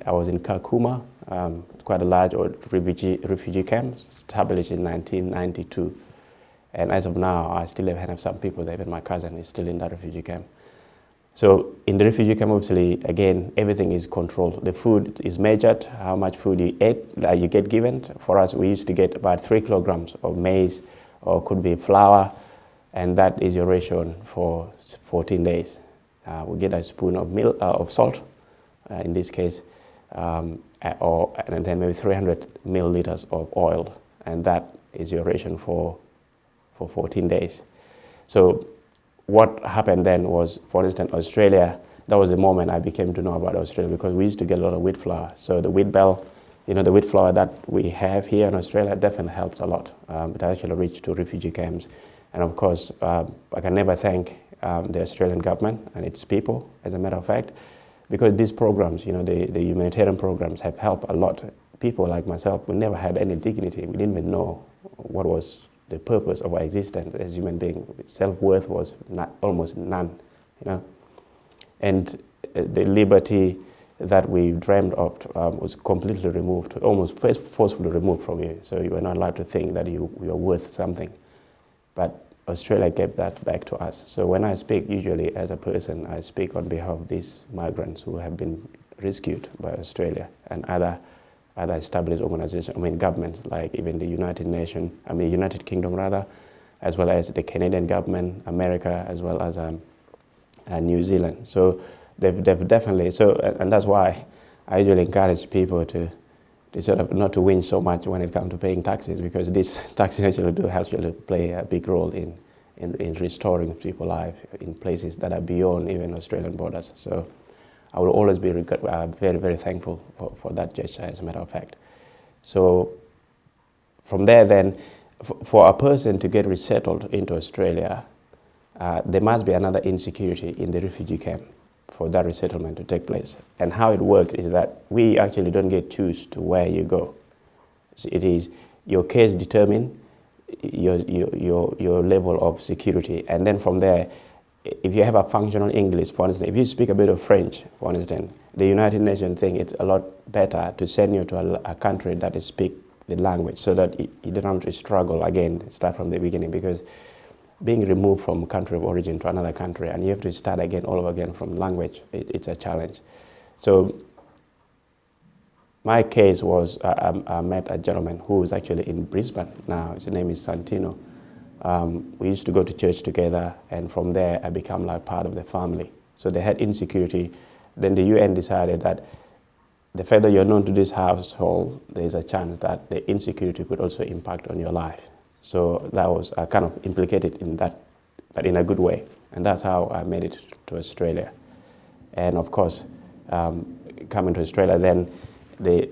I was in Kakuma, quite a large refugee camp, established in 1992. And as of now, I still have some people there, even my cousin is still in that refugee camp. So in the refugee camp, obviously, again, everything is controlled. The food is measured, how much food you ate, you get given. For us, we used to get about 3 kilograms of maize, or could be flour, and that is your ration for 14 days. We get a spoon of milk, of salt, in this case, and then maybe 300 milliliters of oil, and that is your ration for 14 days. So what happened then was, for instance, Australia, that was the moment I became to know about Australia, because we used to get a lot of wheat flour. So the wheat bell, the wheat flour that we have here in Australia definitely helps a lot. It actually reached to refugee camps. And of course, I can never thank the Australian government and its people, as a matter of fact, because these programs, the humanitarian programs have helped a lot. People like myself, we never had any dignity. We didn't even know what was the purpose of our existence as human beings. Self-worth was almost none, And the liberty that we dreamed of was completely removed, almost forcefully removed from you. So you were not allowed to think that you are worth something. But Australia gave that back to us. So when I speak, usually as a person, I speak on behalf of these migrants who have been rescued by Australia and other established organizations, governments, like even the United Kingdom rather, as well as the Canadian government, America, as well as New Zealand. So they've definitely, and that's why I usually encourage people to sort of not to whinge so much when it comes to paying taxes, because these taxes actually do actually play a big role in restoring people's life in places that are beyond even Australian borders. So I will always be very, very thankful for that gesture, as a matter of fact. So from there then, for a person to get resettled into Australia, there must be another insecurity in the refugee camp for that resettlement to take place. And how it works is that we actually don't get choose to where you go. So it is your case determine your level of security. And then from there, if you have a functional English, for instance, if you speak a bit of French, for instance, the United Nations think it's a lot better to send you to a country that speak the language, so that you don't have to struggle again, start from the beginning, because being removed from country of origin to another country and you have to start again, all over again from language, it's a challenge. So my case was, I met a gentleman who is actually in Brisbane now. His name is Santino. We used to go to church together, and from there I became like part of the family. So they had insecurity. Then the UN decided that the fact that you're known to this household, there's a chance that the insecurity could also impact on your life. So that was kind of implicated in that, but in a good way. And that's how I made it to Australia. And of course, coming to Australia, then the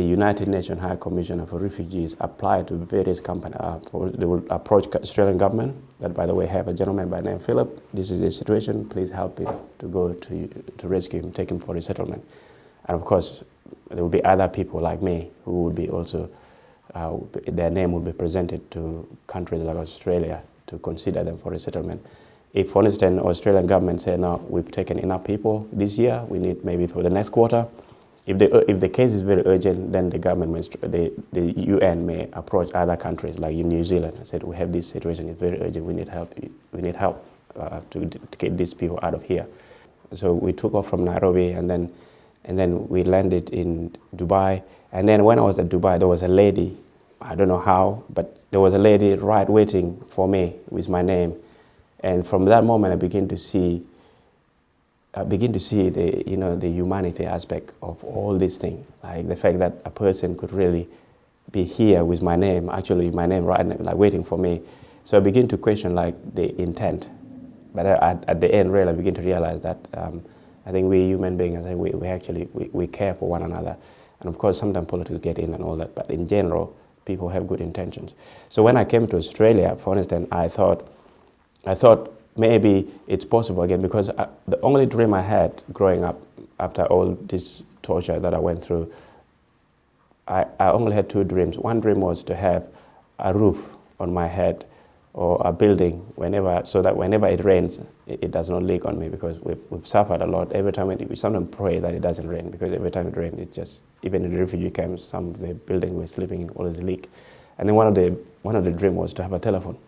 United Nations High Commissioner for Refugees applied to various companies. They will approach Australian government, that by the way have a gentleman by the name Philip. This is the situation, please help him to go to rescue him, take him for resettlement. And of course, there will be other people like me who would be also, their name will be presented to countries like Australia to consider them for resettlement. If, for instance, Australian government say, no, we've taken enough people this year, we need maybe for the next quarter. If the case is very urgent, then the government, the UN may approach other countries like in New Zealand and said, we have this situation, it's very urgent, we need help. We need help to get these people out of here. So we took off from Nairobi, and then we landed in Dubai. And then when I was at Dubai, there was a lady, I don't know how, but there was a lady right waiting for me with my name. And from that moment, I begin to see the the humanity aspect of all these things, like the fact that a person could really be here with my name, actually my name right now, like waiting for me. So I begin to question like the intent, but at the end, really, I begin to realize that I think we human beings, I think we actually care for one another, and of course sometimes politics get in and all that, but in general, people have good intentions. So when I came to Australia, for instance, I thought maybe it's possible again, because the only dream I had growing up after all this torture that I went through, I only had two dreams. One dream was to have a roof on my head or a building so that whenever it rains, it does not leak on me, because we've suffered a lot. Every time we sometimes pray that it doesn't rain, because every time it rains, it just, even in the refugee camps, some of the building we're sleeping in always leak. And then one of the dream was to have a telephone.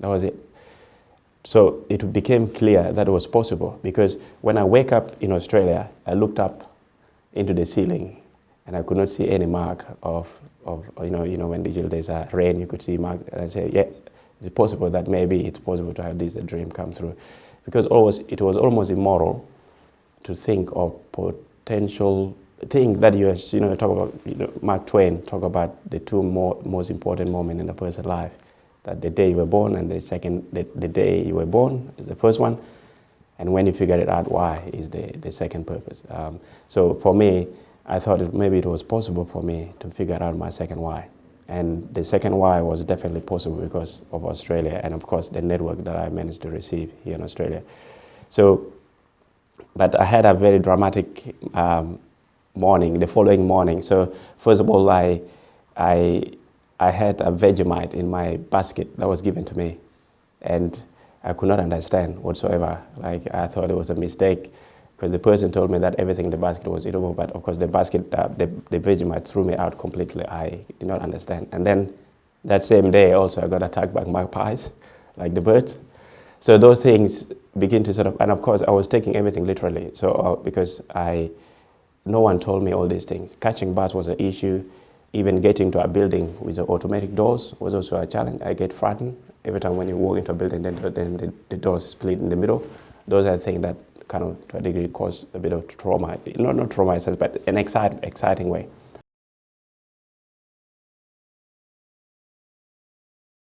That was it. So it became clear that it was possible, because when I wake up in Australia, I looked up into the ceiling and I could not see any mark of when usually there's a rain, you could see marks. And I said, yeah, it's possible that maybe it's possible to have this a dream come through, because it was almost immoral to think of potential thing that you talk about. Mark Twain talk about the two most important moments in a person's life, that the day you were born and the day you were born is the first one, and when you figure it out why is the second purpose. So for me, I thought maybe it was possible for me to figure out my second why. And the second why was definitely possible because of Australia and, of course, the network that I managed to receive here in Australia. So, but I had a very dramatic morning, the following morning. So, first of all, I had a Vegemite in my basket that was given to me, and I could not understand whatsoever. Like, I thought it was a mistake, because the person told me that everything in the basket was eatable, but of course the basket, the Vegemite threw me out completely. I did not understand. And then that same day also I got attacked by magpies, like the birds. So those things begin to and of course I was taking everything literally. So because no one told me all these things. Catching bus was an issue. Even getting to a building with the automatic doors was also a challenge. I get frightened every time when you walk into a building, then the doors split in the middle. Those are things that kind of, to a degree, cause a bit of trauma. Not trauma, but an exciting way.